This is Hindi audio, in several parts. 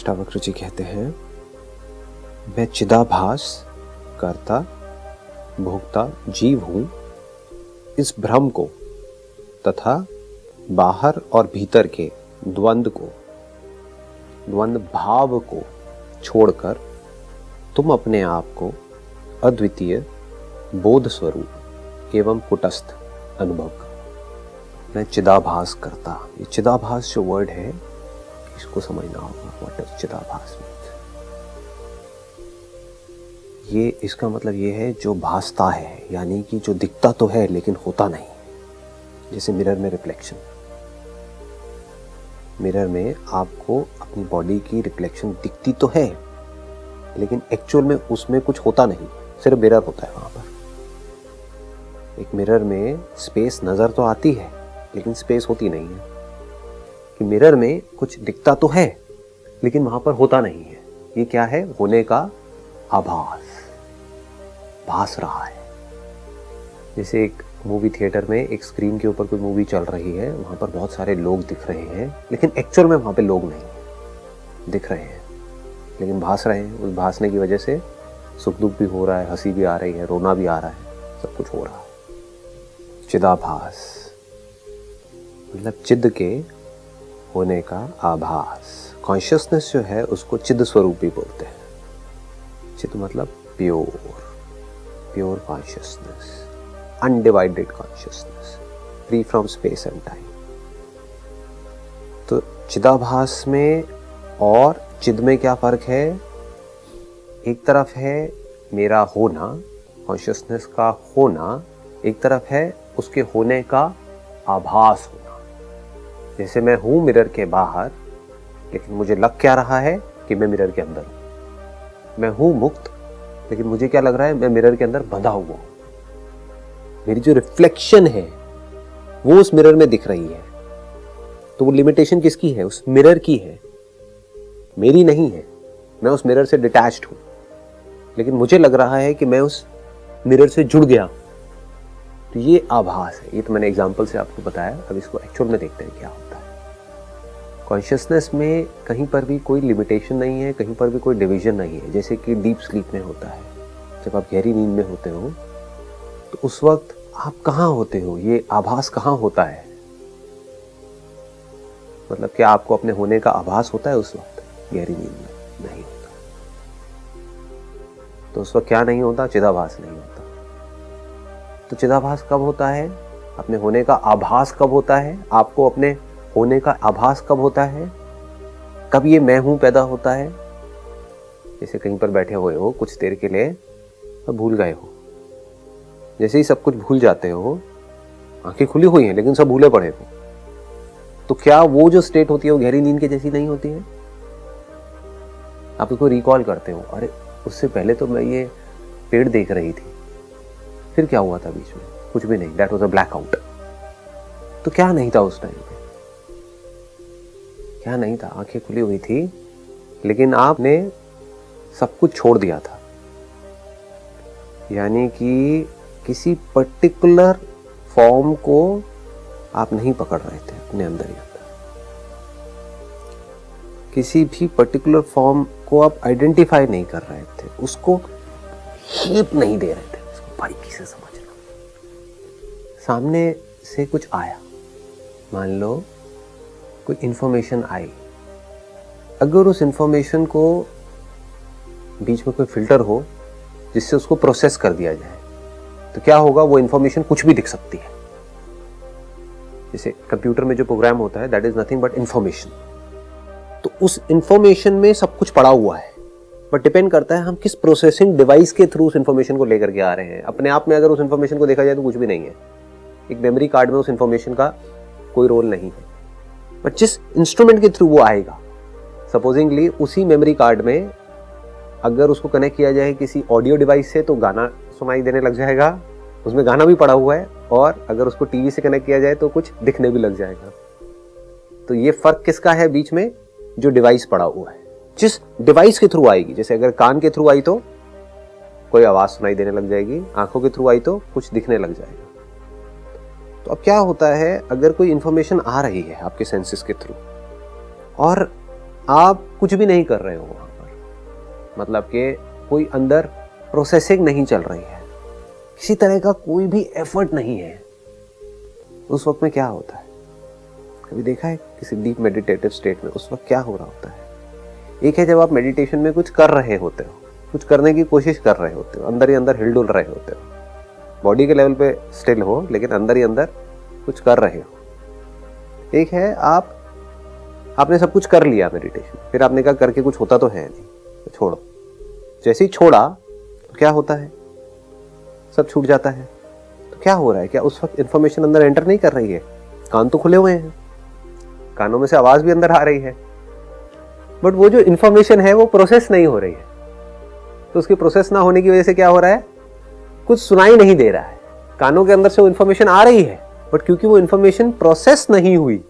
अष्टावक्र जी कहते हैं, मैं चिदाभास कर्ता भोक्ता जीव हूं, इस भ्रम को तथा बाहर और भीतर के द्वंद्व भाव को छोड़कर तुम अपने आप को अद्वितीय बोध स्वरूप एवं कुटस्थ अनुभव करो। मैं चिदाभास करता, ये चिदाभास जो वर्ड है इसको समझना होगा। व्हाट इज चिदाभास मीन्स? ये इसका मतलब ये है जो भासता है, यानी कि जो दिखता तो है लेकिन होता नहीं। जैसे मिरर में रिफ्लेक्शन, मिरर में आपको अपनी बॉडी की रिफ्लेक्शन दिखती तो है लेकिन एक्चुअल में उसमें कुछ होता नहीं, सिर्फ मिरर होता है वहां पर। एक मिरर में स्पेस नजर तो आती है लेकिन स्पेस होती नहीं है। कि मिरर में कुछ दिखता तो है लेकिन वहां पर होता नहीं है। ये क्या है? होने का आभास, भास रहा है। जैसे एक मूवी थिएटर में एक स्क्रीन के ऊपर कोई मूवी चल रही है, वहां पर बहुत सारे लोग दिख रहे हैं लेकिन एक्चुअल में वहां पे लोग नहीं है, दिख रहे हैं लेकिन भास रहे हैं। उस भासने की वजह से सुख दुख भी हो रहा है, हंसी भी आ रही है, रोना भी आ रहा है, सब कुछ हो रहा है। चिदाभास मतलब चिद के होने का आभास। कॉन्शियसनेस जो है उसको चिद स्वरूप भी बोलते हैं। चिद मतलब pure consciousness, undivided consciousness, free from space and time. तो चिदाभास में और चिद में क्या फर्क है? एक तरफ है मेरा होना, कॉन्शियसनेस का होना, एक तरफ है उसके होने का आभास होना। जैसे मैं हूं मिरर के बाहर लेकिन मुझे लग क्या रहा है कि मैं मिरर के अंदर हूं। मैं हूं मुक्त लेकिन मुझे क्या लग रहा है? मैं मिरर के अंदर बंधा हुआ हूं। मेरी जो रिफ्लेक्शन है वो उस मिरर में दिख रही है। तो वो लिमिटेशन किसकी है? उस मिरर की है, मेरी नहीं है। मैं उस मिरर से डिटैच्ड हूं लेकिन मुझे लग रहा है कि मैं उस मिरर से जुड़ गया। तो ये आभास है। ये तो मैंने एग्जांपल से आपको बताया। अब इसको एक्चुअल में देखते हैं क्या होता है। कॉन्शियसनेस में कहीं पर भी कोई लिमिटेशन नहीं है, कहीं पर भी कोई डिवीजन नहीं है। जैसे कि डीप स्लीप में होता है, जब आप गहरी नींद में होते हो तो उस वक्त आप कहाँ होते हो? ये आभास कहाँ होता है? मतलब क्या आपको अपने होने का आभास होता है उस वक्त गहरी नींद में? नहीं होता। तो उस वक्त क्या नहीं होता? चिदाभास नहीं होता। तो चिदाभास कब होता है? अपने होने का आभास कब होता है? आपको अपने होने का आभास कब होता है? कब ये मैं हूं पैदा होता है? जैसे कहीं पर बैठे हुए हो, कुछ देर के लिए तो भूल गए हो। जैसे ही सब कुछ भूल जाते हो, आंखें खुली हुई हैं लेकिन सब भूले पड़े हो, तो क्या वो जो स्टेट होती है वो गहरी नींद के जैसी नहीं होती है? आप उसको रिकॉल करते हो, अरे उससे पहले तो मैं ये पेड़ देख रही थी, फिर क्या हुआ था बीच में? कुछ भी नहीं, दैट वाज अ ब्लैकआउट। तो क्या नहीं था उस टाइम पे? क्या नहीं था? आंखें खुली हुई थी लेकिन आपने सब कुछ छोड़ दिया था। यानी कि किसी पर्टिकुलर फॉर्म को आप नहीं पकड़ रहे थे अपने अंदर ही अंदर। किसी भी पर्टिकुलर फॉर्म को आप आइडेंटिफाई नहीं कर रहे थे, उसको शेप नहीं दे रहे थे। इसको बारीकी से समझना। सामने से कुछ आया, मान लो कोई इंफॉर्मेशन आई, अगर उस इंफॉर्मेशन को बीच में कोई फिल्टर हो जिससे उसको प्रोसेस कर दिया जाए तो क्या होगा? वो इंफॉर्मेशन कुछ भी दिख सकती है। जैसे कंप्यूटर में जो प्रोग्राम होता है that is nothing but information. तो उस इंफॉर्मेशन में सब कुछ पड़ा हुआ है, बट डिपेंड करता है हम किस प्रोसेसिंग डिवाइस के थ्रू उस इंफॉर्मेशन को लेकर के आ रहे हैं। अपने आप में अगर उस इंफॉर्मेशन को देखा जाए तो कुछ भी नहीं है। एक मेमोरी कार्ड में उस इंफॉर्मेशन का कोई रोल नहीं है, बट जिस इंस्ट्रूमेंट के थ्रू वो आएगा, सपोजिंगली उसी मेमोरी कार्ड में अगर उसको कनेक्ट किया जाए किसी ऑडियो डिवाइस से तो गाना सुनाई देने लग जाएगा, उसमें गाना भी पड़ा हुआ है, और अगर उसको टीवी से कनेक्ट किया जाए तो कुछ दिखने भी लग जाएगा। तो ये फर्क किसका है बीच में? जो डिवाइस पड़ा हुआ है, जिस डिवाइस के थ्रू आएगी। जैसे अगर कान के थ्रू आई तो कोई आवाज सुनाई देने लग जाएगी, आंखों के थ्रू आई तो कुछ दिखने लग जाएगा। तो अब क्या होता है, अगर कोई इंफॉर्मेशन आ रही है आपके सेंसेस के थ्रू और आप कुछ भी नहीं कर रहे हो वहां पर, मतलब कि कोई अंदर प्रोसेसिंग नहीं चल रही है, किसी तरह का कोई भी एफर्ट नहीं है, उस वक्त में क्या होता है? कभी देखा है किसी डीप मेडिटेटिव स्टेट में उस वक्त क्या हो रहा होता है? एक है जब आप मेडिटेशन में कुछ कर रहे होते हो, कुछ करने की कोशिश कर रहे होते हो, अंदर ही अंदर हिलडुल रहे होते हो, बॉडी के लेवल पे स्टिल हो लेकिन अंदर ही अंदर कुछ कर रहे हो। एक है आपने सब कुछ कर लिया मेडिटेशन, फिर आपने कहा करके कुछ होता तो है नहीं, तो छोड़ो। जैसे ही छोड़ा तो क्या होता है? सब छूट जाता है। तो क्या हो रहा है? क्या उस वक्त इंफॉर्मेशन अंदर एंटर नहीं कर रही है? कान तो खुले हुए हैं, कानों में से आवाज भी अंदर आ रही है, बट वो जो इंफॉर्मेशन है वो प्रोसेस नहीं हो रही है। तो उसकी प्रोसेस ना होने की वजह से क्या हो रहा है? कुछ सुनाई नहीं दे रहा है। कानों के अंदर से वो इंफॉर्मेशन आ रही है, बट क्योंकि वो इंफॉर्मेशन प्रोसेस नहीं हुई।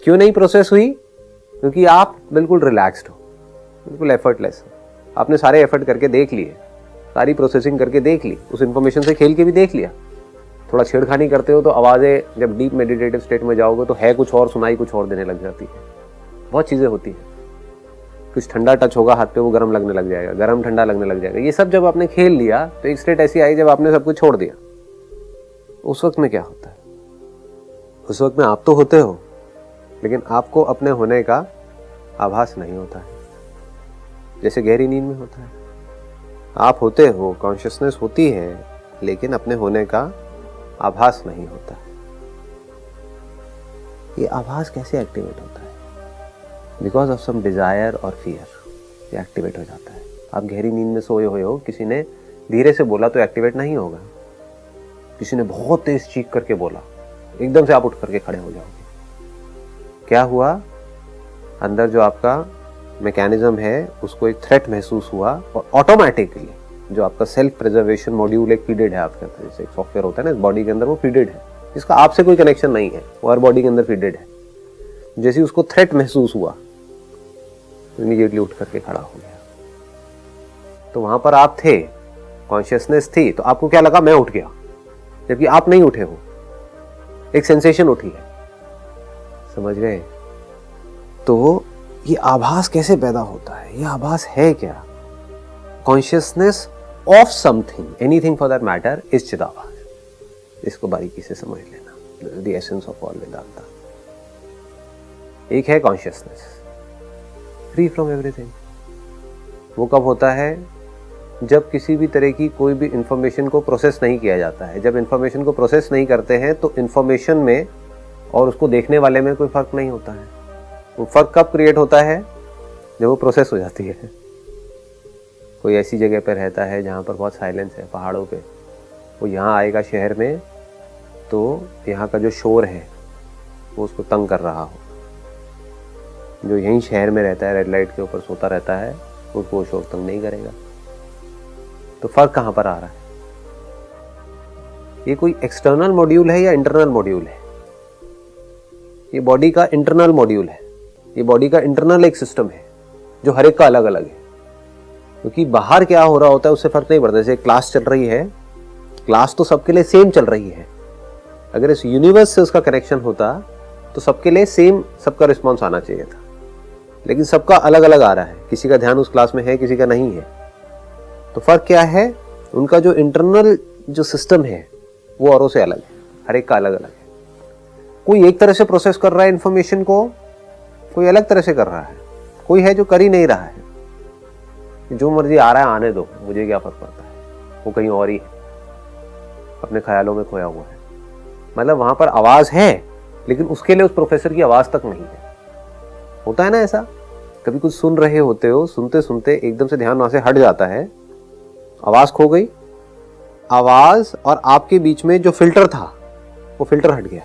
क्यों नहीं प्रोसेस हुई? क्योंकि आप बिल्कुल रिलैक्स्ड हो, बिल्कुल एफर्टलेस हो। आपने सारे एफर्ट करके देख लिए, सारी प्रोसेसिंग करके देख ली, उस इंफॉर्मेशन से खेल के भी देख लिया। थोड़ा छेड़खानी करते हो तो आवाज़ें जब डीप मेडिटेटिव स्टेट में जाओगे तो है कुछ और, सुनाई कुछ और देने लग जाती है। बहुत चीज़ें होती हैं। कुछ ठंडा टच होगा हाथ पे, वो गर्म लगने लग जाएगा, गर्म ठंडा लगने लग जाएगा। ये सब जब आपने खेल लिया तो एक स्टेट ऐसी आई जब आपने सब कुछ छोड़ दिया। उस वक्त में क्या होता है? उस वक्त में आप तो होते हो, लेकिन आपको अपने होने का आभास नहीं होता है, जैसे गहरी नींद में होता है। आप होते हो, कॉन्शियसनेस होती है, लेकिन अपने होने का आभास नहीं होता। ये आभास कैसे एक्टिवेट होता है? बिकॉज ऑफ सम डिजायर और फियर ये एक्टिवेट हो जाता है। आप गहरी नींद में सोए हुए हो, किसी ने धीरे से बोला तो एक्टिवेट नहीं होगा, किसी ने बहुत तेज चीख करके बोला, एकदम से आप उठ करके खड़े हो जाओगे। क्या हुआ? अंदर जो आपका मैकेनिज्म है उसको एक थ्रेट महसूस हुआ और ऑटोमेटिकली जो आपका सेल्फ प्रिजर्वेशन मॉड्यूल एक फीडेड है आपके अंदर, जैसे एक सॉफ्टवेयर होता है ना इस बॉडी के अंदर, वो फीडेड है, जिसका आपसे कोई कनेक्शन नहीं है, वो हर बॉडी के अंदर फीडेड है। जैसे उसको थ्रेट महसूस हुआ, इमीडिएटली उठ करके खड़ा हो गया। तो वहां पर आप थे, कॉन्शियसनेस थी, तो आपको क्या लगा? मैं उठ गया, जबकि आप नहीं उठे हो, एक सेंसेशन उठी है। समझ गए? तो ये आभास कैसे पैदा होता है? ये आभास है क्या? Consciousness of something, anything for that matter, is चिदाभास। इसको बारीकी से समझ लेना, the essence of all Vedanta. एक है कॉन्शियसनेस फ्री फ्रॉम एवरीथिंग। वो कब होता है? जब किसी भी तरह की कोई भी इंफॉर्मेशन को प्रोसेस नहीं किया जाता है। जब इंफॉर्मेशन को प्रोसेस नहीं करते हैं तो इंफॉर्मेशन में और उसको देखने वाले में कोई फर्क नहीं होता है। वो फर्क कब क्रिएट होता है? जब वो प्रोसेस हो जाती है। कोई ऐसी जगह पर रहता है जहाँ पर बहुत साइलेंस है, पहाड़ों पे, वो यहाँ आएगा शहर में तो यहाँ का जो शोर है वो उसको तंग कर रहा हो। जो यहीं शहर में रहता है, रेड लाइट के ऊपर सोता रहता है, उसको वो शोर तंग नहीं करेगा। तो फर्क कहाँ पर आ रहा है? ये कोई एक्सटर्नल मॉड्यूल है या इंटरनल मॉड्यूल है? ये बॉडी का इंटरनल मॉड्यूल है, ये बॉडी का इंटरनल एक सिस्टम है जो हर एक का अलग अलग है। क्योंकि बाहर क्या हो रहा होता है उससे फर्क नहीं पड़ता। जैसे क्लास चल रही है, क्लास तो सबके लिए सेम चल रही है। अगर इस यूनिवर्स से उसका कनेक्शन होता तो सबके लिए सेम सबका रिस्पॉन्स आना चाहिए था, लेकिन सबका अलग अलग आ रहा है। किसी का ध्यान उस क्लास में है, किसी का नहीं है। तो फर्क क्या है? उनका जो इंटरनल जो सिस्टम है वो औरों से अलग है, हर एक का अलग अलग है। कोई एक तरह से प्रोसेस कर रहा है इंफॉर्मेशन को, कोई अलग तरह से कर रहा है, कोई है जो कर ही नहीं रहा है। जो मर्जी आ रहा है आने दो, मुझे क्या फर्क पड़ता है, वो कहीं और ही है, अपने ख्यालों में खोया हुआ है। मतलब वहां पर आवाज है लेकिन उसके लिए उस प्रोफेसर की आवाज तक नहीं है। होता है ना ऐसा? कभी कुछ सुन रहे होते हो, सुनते सुनते एकदम से ध्यान वहां से हट जाता है, आवाज खो गई, आवाज और आपके बीच में जो फिल्टर था वो फिल्टर हट गया।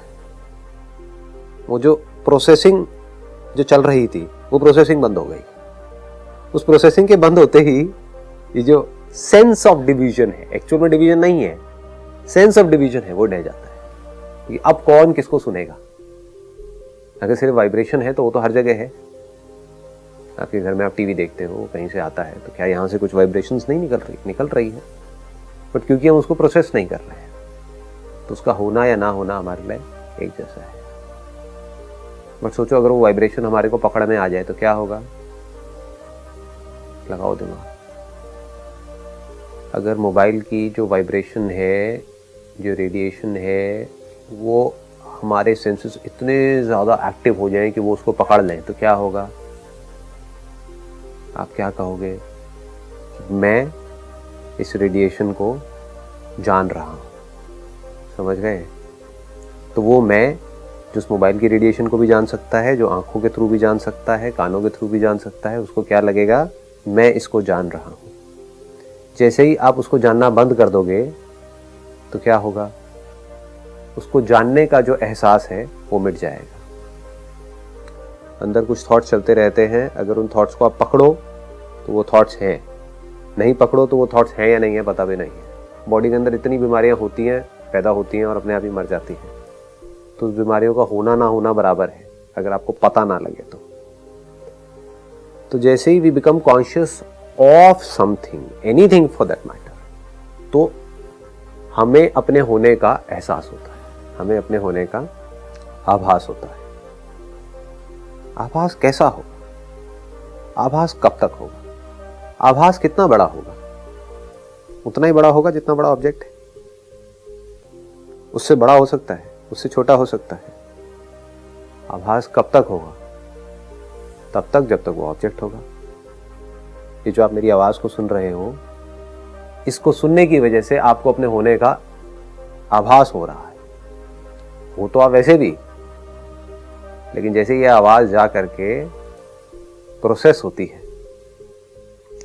वो जो प्रोसेसिंग जो चल रही थी वो प्रोसेसिंग बंद हो गई। उस प्रोसेसिंग के बंद होते ही ये जो सेंस ऑफ डिवीजन है, एक्चुअल में डिवीजन नहीं है, सेंस ऑफ डिवीजन है, वो ढह जाता है कि अब कौन किसको सुनेगा। अगर सिर्फ वाइब्रेशन है तो वो तो हर जगह है। आपके घर में आप टीवी देखते हो, कहीं से आता है, तो क्या यहाँ से कुछ वाइब्रेशंस नहीं निकल रही है? बट क्योंकि हम उसको प्रोसेस नहीं कर रहे हैं तो उसका होना या ना होना हमारे लिए एक जैसा है। बट सोचो अगर वो वाइब्रेशन हमारे को पकड़ में आ जाए तो क्या होगा? लगाओ दिमाग। अगर मोबाइल की जो वाइब्रेशन है, जो रेडिएशन है, वो हमारे सेंसेस इतने ज़्यादा एक्टिव हो जाएं कि वो उसको पकड़ लें तो क्या होगा? आप क्या कहोगे? मैं इस रेडिएशन को जान रहा हूँ। समझ गए? तो वो मैं जो उस मोबाइल की रेडिएशन को भी जान सकता है, जो आंखों के थ्रू भी जान सकता है, कानों के थ्रू भी जान सकता है, उसको क्या लगेगा? मैं इसको जान रहा हूँ। जैसे ही आप उसको जानना बंद कर दोगे तो क्या होगा? उसको जानने का जो एहसास है वो मिट जाएगा। अंदर कुछ थॉट्स चलते रहते हैं, अगर उन थॉट्स को आप पकड़ो तो वो थॉट्स हैं, नहीं पकड़ो तो वो थॉट्स हैं या नहीं है पता भी नहीं है। बॉडी के अंदर इतनी बीमारियां होती हैं, पैदा होती हैं और अपने आप ही मर जाती हैं। तो उस बीमारियों का होना ना होना बराबर है अगर आपको पता ना लगे तो जैसे ही we become conscious of something, anything for that matter, तो हमें अपने होने का एहसास होता है, हमें अपने होने का आभास होता है। आभास कैसा होगा? आभास कब तक होगा? आभास कितना बड़ा होगा? उतना ही बड़ा होगा जितना बड़ा ऑब्जेक्ट है। उससे बड़ा हो सकता है, उससे छोटा हो सकता है। आभास कब तक होगा? तब तक जब तक वो ऑब्जेक्ट होगा। ये जो आप मेरी आवाज को सुन रहे हो, इसको सुनने की वजह से आपको अपने होने का आभास हो रहा है। हो तो आप वैसे भी, लेकिन जैसे ये आवाज जा करके प्रोसेस होती है,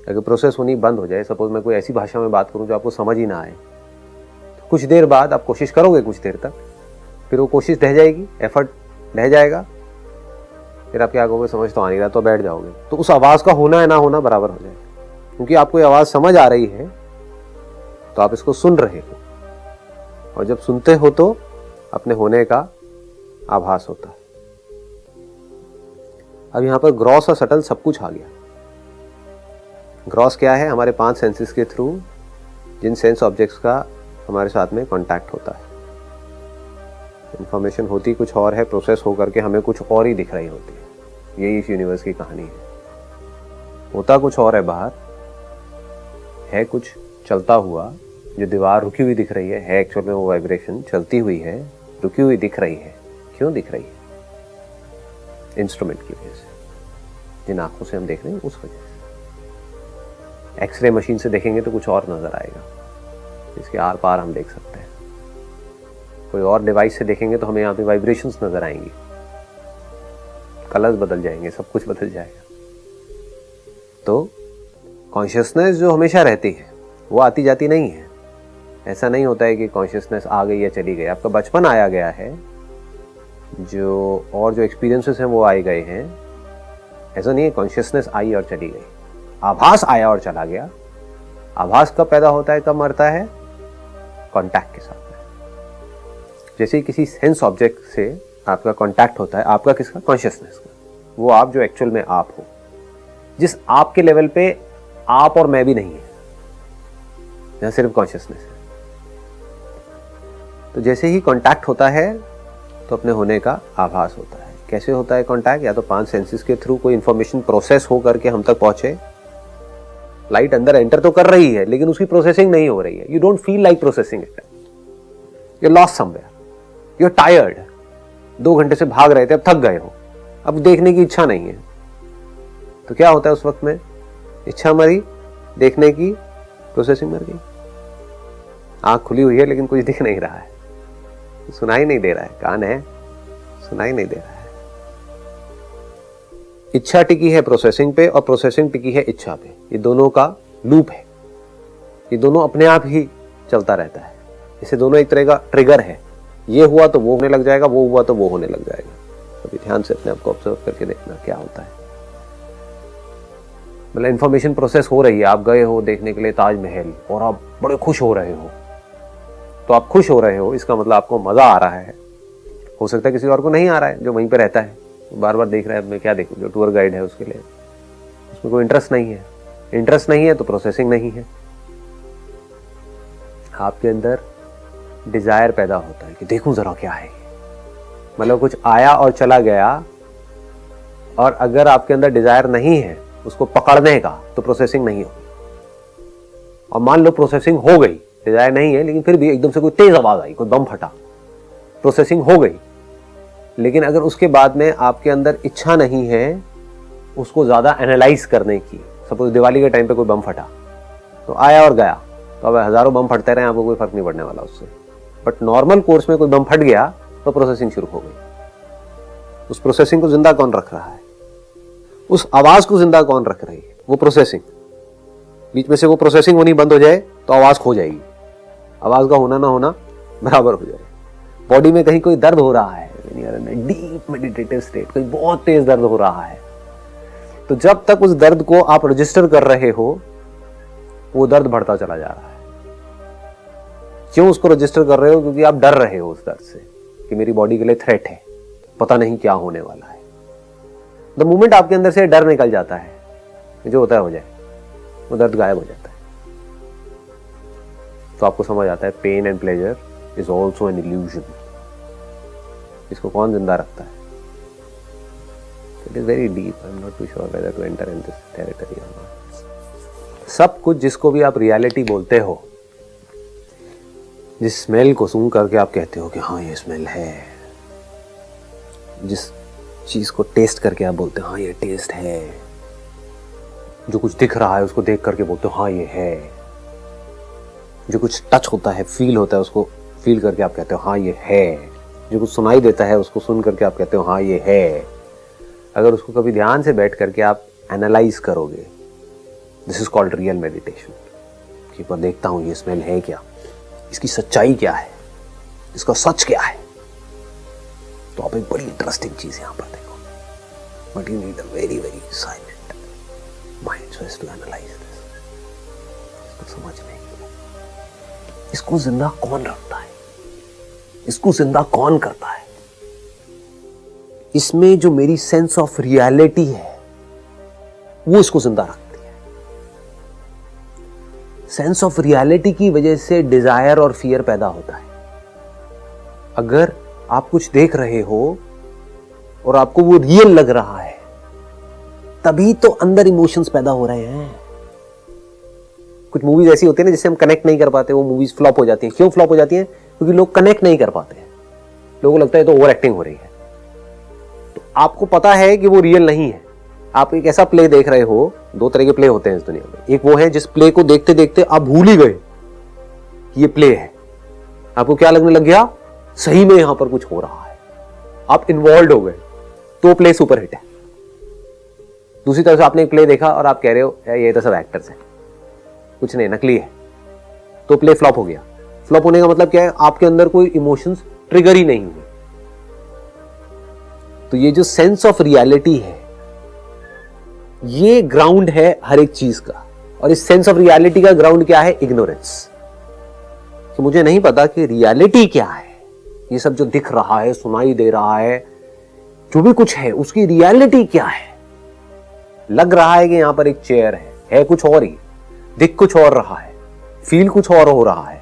अगर प्रोसेस होनी बंद हो जाए, सपोज मैं कोई ऐसी भाषा में बात करूं जो आपको समझ ही ना आए, तो कुछ देर बाद आप कोशिश करोगे, कुछ देर तक, फिर वो कोशिश रह जाएगी, एफर्ट रह जाएगा, फिर आप क्या कहोगे? समझ तो आ नहीं रहा, तो बैठ जाओगे। तो उस आवाज का होना है ना होना बराबर हो जाएगा, क्योंकि आपको ये आवाज समझ आ रही है तो आप इसको सुन रहे हो, और जब सुनते हो तो अपने होने का आभास होता है। अब यहां पर ग्रॉस और सटल सब कुछ आ गया। ग्रॉस क्या है? हमारे 5 सेंसेस के थ्रू जिन सेंस ऑब्जेक्ट्स का हमारे साथ में कांटेक्ट होता है। इंफॉर्मेशन होती कुछ और है, प्रोसेस होकर के हमें कुछ और ही दिख रही होती है। यही इस यूनिवर्स की कहानी है। होता कुछ और है बाहर, है कुछ चलता हुआ, जो दीवार रुकी हुई दिख रही है एक्चुअल में वो वाइब्रेशन चलती हुई है, रुकी हुई दिख रही है। क्यों दिख रही है? इंस्ट्रूमेंट की वजह से, जिन आंखों से हम देख रहे हैं उस वजह से। एक्सरे मशीन से देखेंगे तो कुछ और नजर आएगा, इसके आर पार हम देख सकते हैं। कोई और डिवाइस से देखेंगे तो हमें यहाँ पे वाइब्रेशंस नजर आएंगी, कलर्स बदल जाएंगे, सब कुछ बदल जाएगा। तो कॉन्शियसनेस जो हमेशा रहती है वो आती जाती नहीं है। ऐसा नहीं होता है कि कॉन्शियसनेस आ गई या चली गई। आपका बचपन आया गया है, जो एक्सपीरियंसेस हैं वो आए गए हैं। ऐसा नहीं है कॉन्शियसनेस आई और चली गई। आभास आया और चला गया। आभास कब पैदा होता है, कब मरता है? कांटेक्ट के साथ में। जैसे ही किसी सेंस ऑब्जेक्ट से आपका कांटेक्ट होता है, आपका किसका? कॉन्शियसनेस का। वो आप जो एक्चुअल में आप हो, जिस आप के लेवल पे आप और मैं भी नहीं है, यहां सिर्फ कॉन्शियसनेस है। तो जैसे ही कांटेक्ट होता है तो अपने होने का आभास होता है। कैसे होता है कांटेक्ट? या तो 5 सेंसेस के थ्रू कोई इंफॉर्मेशन प्रोसेस हो करके हम तक पहुंचे। लाइट अंदर एंटर तो कर रही है लेकिन उसकी प्रोसेसिंग नहीं हो रही है। You don't feel like processing it, you lost somewhere, you are tired. 2 घंटे से भाग रहे थे, अब थक गए हो, अब देखने की इच्छा नहीं है। तो क्या होता है उस वक्त में? इच्छा मरी, देखने की प्रोसेसिंग मर गई। आंख खुली हुई है लेकिन कुछ दिख नहीं रहा है, सुनाई नहीं दे रहा है। कान है, सुनाई नहीं दे रहा है। इच्छा टिकी है प्रोसेसिंग पे और प्रोसेसिंग टिकी है इच्छा पे। ये दोनों का लूप है, ये दोनों अपने आप ही चलता रहता है। इसे दोनों एक तरह का ट्रिगर है। ये हुआ तो वो होने लग जाएगा, वो हुआ तो वो होने लग जाएगा। अभी ध्यान से अपने आप को ऑब्जर्व करके देखना क्या होता है। मतलब इंफॉर्मेशन प्रोसेस हो रही है, आप गए हो देखने के लिए ताजमहल और आप बड़े खुश हो रहे हो। तो आप खुश हो रहे हो, इसका मतलब आपको मजा आ रहा है। हो सकता है किसी और को नहीं आ रहा है, जो वहीं पे रहता है, बार बार देख रहा है। मैं क्या देखूं? जो टूर गाइड है उसके लिए उसमें कोई इंटरेस्ट नहीं है। इंटरेस्ट नहीं है तो प्रोसेसिंग नहीं है। आपके अंदर डिजायर पैदा होता है कि देखूं जरा क्या है। मतलब कुछ आया और चला गया और अगर आपके अंदर डिजायर नहीं है उसको पकड़ने का, तो प्रोसेसिंग नहीं होगी। और मान लो प्रोसेसिंग हो गई, डिजायर नहीं है लेकिन फिर भी एकदम से कोई तेज आवाज आई, कोई बम फटा, प्रोसेसिंग हो गई, लेकिन अगर उसके बाद में आपके अंदर इच्छा नहीं है उसको ज्यादा एनालाइज करने की, सपोज दिवाली के टाइम पे कोई बम फटा तो आया और गया, तो अब हजारों बम फटते रहे, आपको कोई फर्क नहीं पड़ने वाला उससे। बट नॉर्मल कोर्स में कोई बम फट गया तो प्रोसेसिंग शुरू हो गई। उस प्रोसेसिंग को जिंदा कौन रख रहा है? उस आवाज को जिंदा कौन रख रही है? वो प्रोसेसिंग। बीच में से वो प्रोसेसिंग होनी बंद हो जाए तो आवाज खो जाएगी, आवाज का होना ना होना बराबर हो जाए। बॉडी में कहीं कोई दर्द हो रहा है, डीप मेडिटेटिव स्टेट, कोई बहुत तेज दर्द हो रहा है, तो जब तक उस दर्द को आप रजिस्टर कर रहे हो वो दर्द बढ़ता चला जा रहा है। क्यों उसको रजिस्टर कर रहे हो? क्योंकि आप डर रहे हो उस दर्द से कि मेरी बॉडी के लिए थ्रेट है, पता नहीं क्या होने वाला है। द मोमेंट आपके अंदर से डर निकल जाता है, जो होता है हो जाए, वो दर्द गायब हो जाता है। तो आपको समझ आता है pain and pleasure is also an illusion. इसको कौन जिंदा रखता है? It is very deep, I am not too sure whether to enter in this territory or not. सब कुछ जिसको भी आप रियलिटी बोलते हो, जिस स्मेल को सूंघ करके आप कहते हो कि हाँ ये स्मेल है, जिस चीज को टेस्ट करके आप बोलते हो हाँ ये टेस्ट है, जो कुछ दिख रहा है उसको देख करके बोलते हो हाँ ये है, जो कुछ टच होता है, फील होता है, उसको फील करके आप कहते हो हाँ ये है, जो कुछ सुनाई देता है उसको सुन करके आप कहते हो हाँ ये है। अगर उसको कभी ध्यान से बैठ करके आप एनालाइज करोगे, this is called real meditation, कि पर देखता हूं ये स्मेल है क्या, इसकी सच्चाई क्या है, इसका सच क्या है, तो आप एक बड़ी इंटरेस्टिंग चीज यहां पर देखो। But you need a very very silent mind so as to analyse this. इसको समझने के लिए इसको जिंदा कौन रखता है, इसको जिंदा कौन करता है? इसमें जो मेरी सेंस ऑफ रियलिटी है वो इसको जिंदा रखती है। सेंस ऑफ रियलिटी की वजह से डिजायर और फियर पैदा होता है। अगर आप कुछ देख रहे हो और आपको वो रियल लग रहा है, तभी तो अंदर इमोशंस पैदा हो रहे हैं। कुछ मूवीज ऐसी होती है ना जिससे हम कनेक्ट नहीं कर पाते, वो मूवीज फ्लॉप हो जाती हैं। क्यों फ्लॉप हो जाती हैं? क्योंकि लोग कनेक्ट नहीं कर पाते हैं, लोगों को लगता है तो ओवर एक्टिंग हो रही है। तो आपको पता है कि वो रियल नहीं है। आप एक ऐसा प्ले देख रहे हो, दो तरह के प्ले होते हैं इस दुनिया में। एक वो है जिस प्ले को देखते देखते आप भूल ही गए कि ये प्ले है, आपको क्या लगने लग गया, सही में यहां पर कुछ हो रहा है, आप इन्वॉल्व हो गए, तो प्ले सुपर हिट है। दूसरी तरफ से आपने एक प्ले देखा और आप कह रहे हो ये तो सब एक्टर्स है, कुछ नहीं, नकली है, तो प्ले फ्लॉप हो गया। फ्लॉप होने का मतलब क्या है? आपके अंदर कोई इमोशंस ट्रिगर ही नहीं हुए। तो ये जो सेंस ऑफ रियलिटी है, ये ग्राउंड है हर एक चीज का। और इस सेंस ऑफ रियलिटी का ग्राउंड क्या है? इग्नोरेंस। कि मुझे नहीं पता कि रियलिटी क्या है। ये सब जो दिख रहा है, सुनाई दे रहा है, जो भी कुछ है, उसकी रियलिटी क्या है? लग रहा है कि यहां पर एक चेयर है कुछ और ही, दिख कुछ और रहा है, फील कुछ और हो रहा है।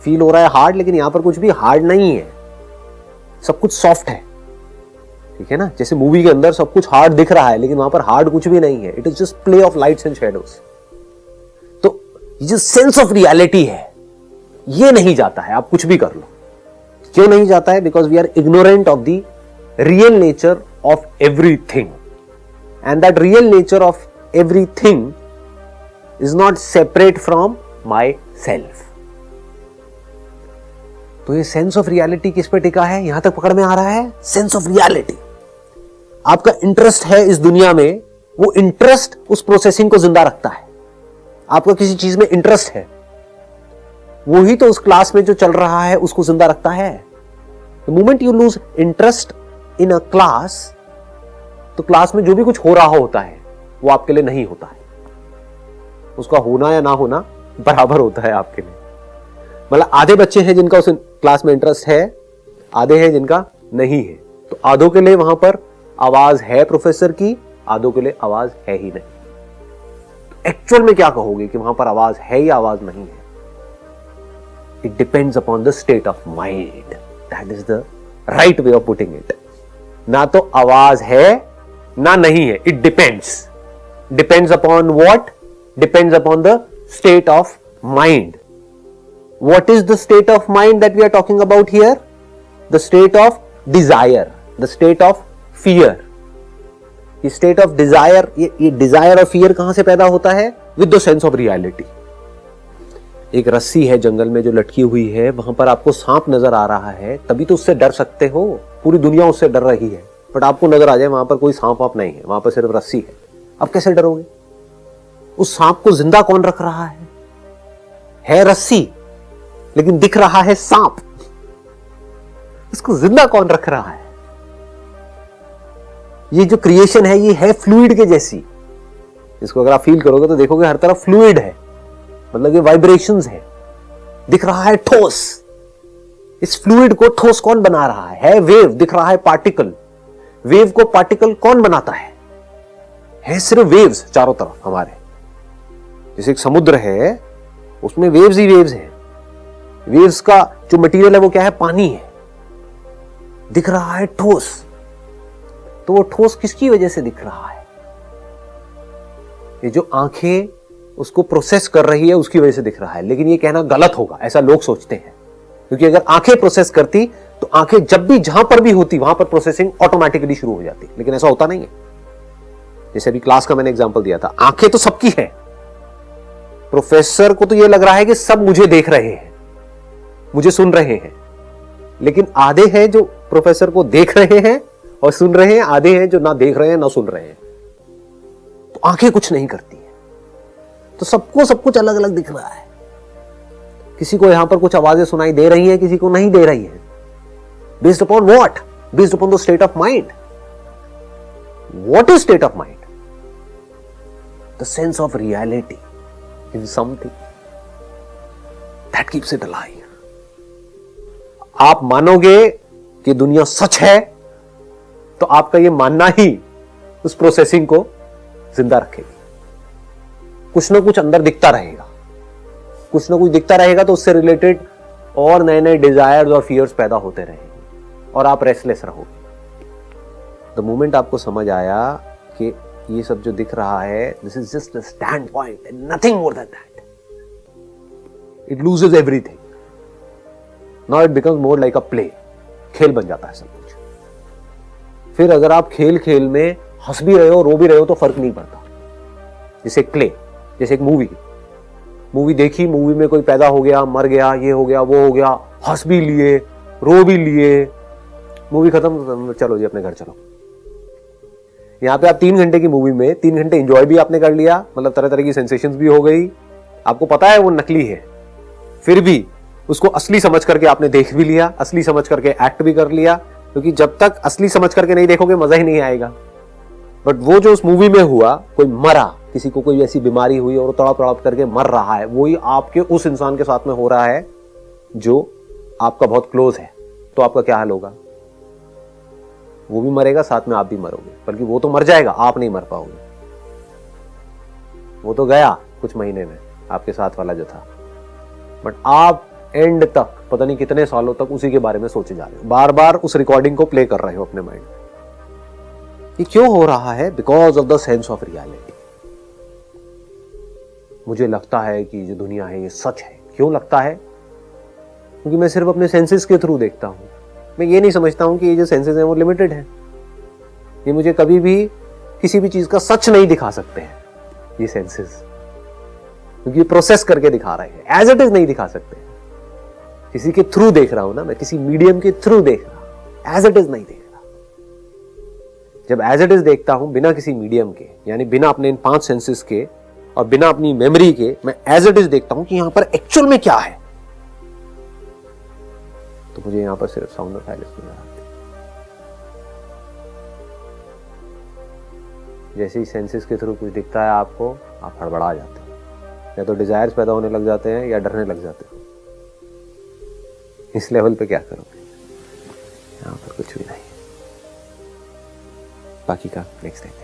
फील हो रहा है हार्ड, लेकिन यहां पर कुछ भी हार्ड नहीं है, सब कुछ सॉफ्ट है। ठीक है ना? जैसे मूवी के अंदर सब कुछ हार्ड दिख रहा है, लेकिन वहां पर हार्ड कुछ भी नहीं है। It is just play of lights and shadows. तो ये जो सेंस ऑफ रियलिटी है, ये नहीं जाता है, आप कुछ भी कर लो। क्यों नहीं जाता है? Because we are ignorant of the real nature of everything, and that real nature of everything is not separate from my self. तो ये सेंस ऑफ रियलिटी किस पे टिका है? यहां तक पकड़ में आ रहा है? Sense of reality. आपका इंटरेस्ट है इस दुनिया में, वो इंटरेस्ट उस प्रोसेसिंग को जिंदा रखता है। आपका किसी चीज में इंटरेस्ट है, वो ही तो उस क्लास में जो चल रहा है उसको जिंदा रखता है। The moment you lose interest in a class, तो क्लास में जो भी कुछ हो रहा होता है वो आपके लिए नहीं होता है। उसका होना या ना होना बराबर होता है आपके लिए। मतलब आधे बच्चे हैं जिनका उस क्लास में इंटरेस्ट है, आधे हैं जिनका नहीं है। तो आधों के लिए वहां पर आवाज है प्रोफेसर की, आधों के लिए आवाज है ही नहीं। तो एक्चुअल में क्या कहोगे कि वहां पर आवाज है या आवाज नहीं है? It depends upon the state of mind. That is the right way of putting it. ना तो आवाज है ना नहीं है. It depends upon what? Depends upon the state of mind. What is the state of mind that we are talking about here? The state of desire, the state of fear. ये state of desire, ये desire और fear कहां से पैदा होता है? With the sense of reality. एक रस्सी है जंगल में जो लटकी हुई है, वहां पर आपको सांप नजर आ रहा है, तभी तो उससे डर सकते हो. पूरी दुनिया उससे डर रही है, बट आपको नजर आ जाए वहां पर कोई सांप आप नहीं है, वहां पर सिर्फ रस्सी है. अब कैसे डरोगे? उस सांप को जिंदा कौन रख रहा है रस्सी, लेकिन दिख रहा है सांप. इसको जिंदा कौन रख रहा है? ये जो क्रिएशन है, ये है फ्लूइड के जैसी. इसको अगर आप फील करोगे तो देखोगे हर तरफ फ्लूइड है, मतलब ये वाइब्रेशंस है. दिख रहा है ठोस. इस फ्लूइड को ठोस कौन बना रहा है? वेव. दिख रहा है पार्टिकल. वेव को पार्टिकल कौन बनाता है सिर्फ वेव्स चारों तरफ हमारे. जैसे एक समुद्र है, उसमें वेव्स ही वेव्स हैं. वेव्स का जो मटेरियल है वो क्या है? पानी है. दिख रहा है ठोस. तो वो ठोस किसकी वजह से दिख रहा है? ये जो आंखें उसको प्रोसेस कर रही है उसकी वजह से दिख रहा है. लेकिन ये कहना गलत होगा, ऐसा लोग सोचते हैं. क्योंकि अगर आंखें प्रोसेस करती तो आंखें जब भी जहां पर भी होती वहां पर प्रोसेसिंग ऑटोमेटिकली शुरू हो जाती. लेकिन ऐसा होता नहीं है. जैसे अभी क्लास का मैंने एग्जांपल दिया था, आंखें तो सबकी है. प्रोफेसर को तो यह लग रहा है कि सब मुझे देख रहे हैं, मुझे सुन रहे हैं. लेकिन आधे हैं जो प्रोफेसर को देख रहे हैं और सुन रहे हैं, आधे हैं जो ना देख रहे हैं ना सुन रहे हैं. तो आंखें कुछ नहीं करती हैं. तो सबको सब कुछ अलग अलग दिख रहा है. किसी को यहां पर कुछ आवाजें सुनाई दे रही हैं, किसी को नहीं दे रही है. Based upon what? Based upon the state of mind. What is state of mind? The sense of reality in something that keeps it alive. आप मानोगे कि दुनिया सच है तो आपका यह मानना ही उस प्रोसेसिंग को जिंदा रखेगी. कुछ ना कुछ अंदर दिखता रहेगा, कुछ ना कुछ दिखता रहेगा, तो उससे रिलेटेड और नए नए डिजायर्स और फियर्स पैदा होते रहेंगे और आप रेस्टलेस रहोगे. द मोमेंट आपको समझ आया कि ये सब जो दिख रहा है, this is just a stand point and nothing more than that, it loses everything. Now it becomes more like a play. खेल बन जाता है सब कुछ. फिर अगर आप खेल खेल में हंस भी रहे हो रो भी रहे हो तो फर्क नहीं पड़ता. जैसे क्ले, जैसे एक मूवी देखी, मूवी में कोई पैदा हो गया, मर गया, ये हो गया, वो हो गया, हंस भी लिए, रो भी लिए, मूवी खत्म, चलो जी अपने घर चलो. यहां पे आप 3 घंटे की मूवी में 3 घंटे एंजॉय भी आपने कर लिया, मतलब तरह तरह की सेंसेशंस भी हो गई. आपको पता है वो नकली है, फिर भी उसको असली समझ करके आपने देख भी लिया, असली समझ करके एक्ट भी कर लिया. क्योंकि जब तक असली समझ करके नहीं देखोगे मजा ही नहीं आएगा. बट वो जो उस मूवी में हुआ, कोई मरा, किसी को कोई ऐसी बीमारी हुई और तड़प तड़प करके मर रहा है, वही आपके उस इंसान के साथ में हो रहा है जो आपका बहुत क्लोज है. तो आपका क्या हाल होगा? वो भी मरेगा, साथ में आप भी मरोगे. बल्कि वो तो मर जाएगा, आप नहीं मर पाओगे. वो तो गया कुछ महीने में आपके साथ वाला जो था, बट आप एंड तक पता नहीं कितने सालों तक उसी के बारे में सोचे जा रहे हो, बार बार उस रिकॉर्डिंग को प्ले कर रहे हो अपने माइंड में. ये क्यों हो रहा है? Because of the sense of reality. मुझे लगता है कि जो दुनिया है ये सच है. क्यों लगता है? क्योंकि मैं सिर्फ अपने सेंसेस के थ्रू देखता हूं. मैं ये नहीं समझता हूं कि ये जो सेंसेस हैं वो लिमिटेड है. ये मुझे कभी भी किसी भी चीज का सच नहीं दिखा सकते हैं ये सेंसेस, क्योंकि ये प्रोसेस करके दिखा रहे हैं. एज इट इज नहीं दिखा सकते. किसी के थ्रू देख रहा हूं ना मैं, किसी मीडियम के थ्रू देख रहा हूं. एज इट इज नहीं देख रहा. जब एज इट इज देखता हूं बिना किसी मीडियम के, यानी बिना अपने इन 5 सेंसेस के और बिना अपनी मेमोरी के, मैं एज इट इज देखता हूं कि यहां पर एक्चुअल में क्या है, तो मुझे यहां पर सिर्फ साउंड और साइलेंस नजर आते. जैसे ही सेंसेस के थ्रू कुछ दिखता है आपको, आप हड़बड़ा जाते हो, या तो डिजायर्स पैदा होने लग जाते हैं या डरने लग जाते हो. इस लेवल पे क्या करोगे? यहां पर कुछ भी नहीं. बाकी का नेक्स्ट टाइम.